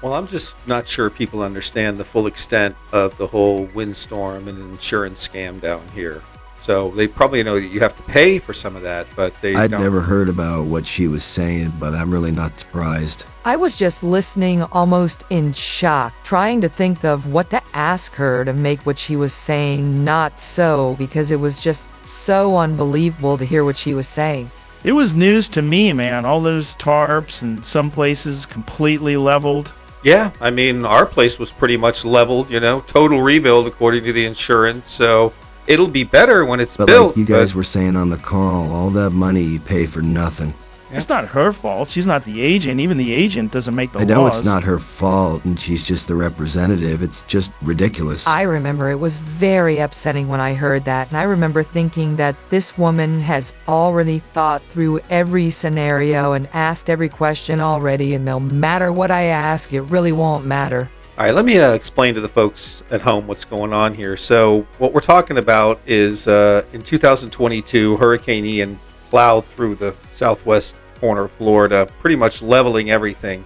Well, I'm just not sure people understand the full extent of the whole windstorm and insurance scam down here. So they probably know that you have to pay for some of that, but they I'd don't. never heard about what she was saying, but I'm really not surprised. I was just listening almost in shock, trying to think of what to ask her to make what she was saying not so, because it was just so unbelievable to hear what she was saying. It was news to me, man. All those tarps and some places completely leveled. Yeah, I mean, our place was pretty much leveled, total rebuild according to the insurance. So it'll be better when it's But built. like you guys were saying on the call, all that money you pay for nothing. It's not her fault. She's not the agent. Even the agent doesn't make the I know laws. it's not her fault and she's just the representative. It's just ridiculous. I remember it was very upsetting when I heard that, and I remember thinking that this woman has already thought through every scenario and asked every question already, and no matter what I ask, it really won't matter. All right, let me explain to the folks at home what's going on here. So, what we're talking about is in 2022, Hurricane Ian plowed through the southwest corner of Florida, pretty much leveling everything,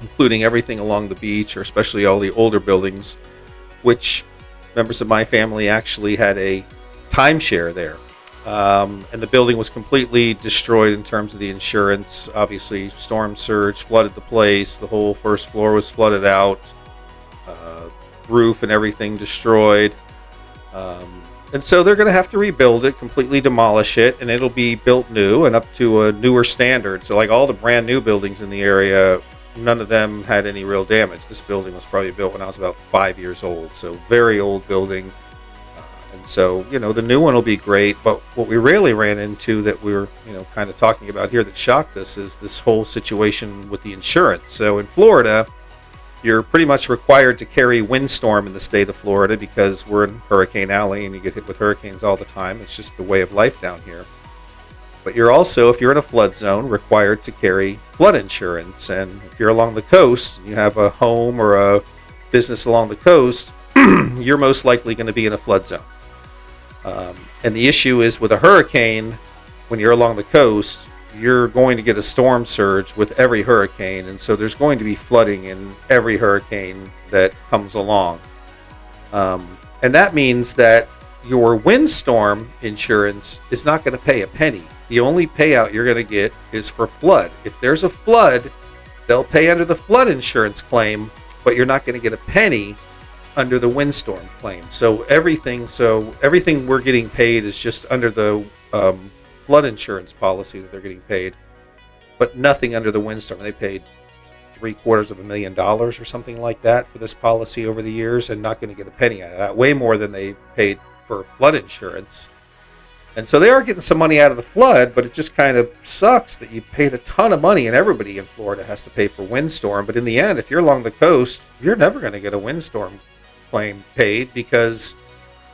including everything along the beach, or especially all the older buildings, which members of my family actually had a timeshare there. And the building was completely destroyed in terms of the insurance. Obviously, storm surge flooded the place. The whole first floor was flooded out, roof and everything destroyed. And so they're going to have to rebuild it, completely demolish it, and it'll be built new and up to a newer standard. So like all the brand new buildings in the area, none of them had any real damage. This building was probably built when I was about 5 years old, so very old building. And so, the new one will be great, but what we really ran into that we were, kind of talking about here that shocked us is this whole situation with the insurance. So in Florida, you're pretty much required to carry Windstorm in the state of Florida because we're in Hurricane Alley and you get hit with hurricanes all the time. It's just the way of life down here. But you're also, if you're in a flood zone, required to carry flood insurance. And if you're along the coast, you have a home or a business along the coast, you're most likely going to be in a flood zone. And the issue is with a hurricane, when you're along the coast, you're going to get a storm surge with every hurricane, and so there's going to be flooding in every hurricane that comes along. And that means that your windstorm insurance is not going to pay a penny. The only payout you're going to get is for flood. If there's a flood, they'll pay under the flood insurance claim, but you're not going to get a penny under the windstorm claim. So everything we're getting paid is just under the flood insurance policy that they're getting paid, but nothing under the windstorm. They paid $750,000 or something like that for this policy over the years, and not going to get a penny out of that. Way more than they paid for flood insurance. And so they are getting some money out of the flood, but it just kind of sucks that you paid a ton of money, and everybody in Florida has to pay for windstorm. But in the end, if you're along the coast, you're never going to get a windstorm claim paid because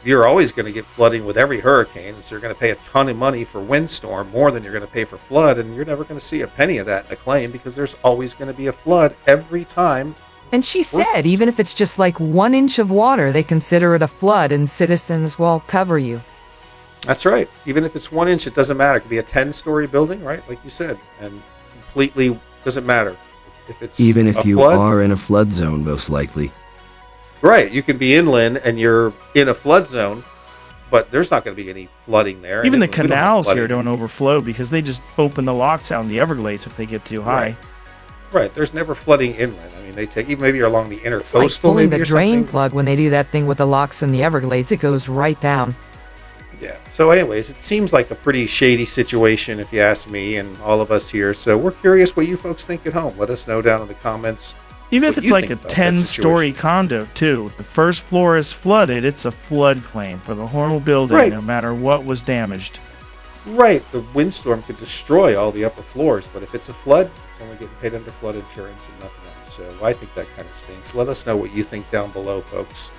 you're always going to get flooding with every hurricane. So you're going to pay a ton of money for windstorm, more than you're going to pay for flood, and you're never going to see a penny of that in a claim because there's always going to be a flood every time. And she said, even if it's just like 1 inch of water, they consider it a flood and citizens will cover you. That's right. Even if it's 1 inch, it doesn't matter. It could be a 10-story building, right? Like you said, and completely doesn't matter. If it's Even if you flood, are in a flood zone, most likely. right, you can be inland and you're in a flood zone, but there's not going to be any flooding there. Even the We don't have canals flooding. here don't overflow because they just open the locks out in the Everglades if they get too high. Right, there's never flooding inland. I mean, they take, even maybe you're along the intercoastal. It's like pulling maybe the or drain something. plug when they do that thing with the locks in the Everglades. It goes right down. Yeah. So anyways, it seems like a pretty shady situation if you ask me and all of us here. So we're curious what you folks think at home. Let us know down in the comments. Even if what it's you like a think about that 10-story situation. condo, too. The first floor is flooded, it's a flood claim for the whole building, Right. no matter what was damaged. Right, the windstorm could destroy all the upper floors, but if it's a flood, it's only getting paid under flood insurance and nothing else. So I think that kind of stinks. Let us know what you think down below, folks.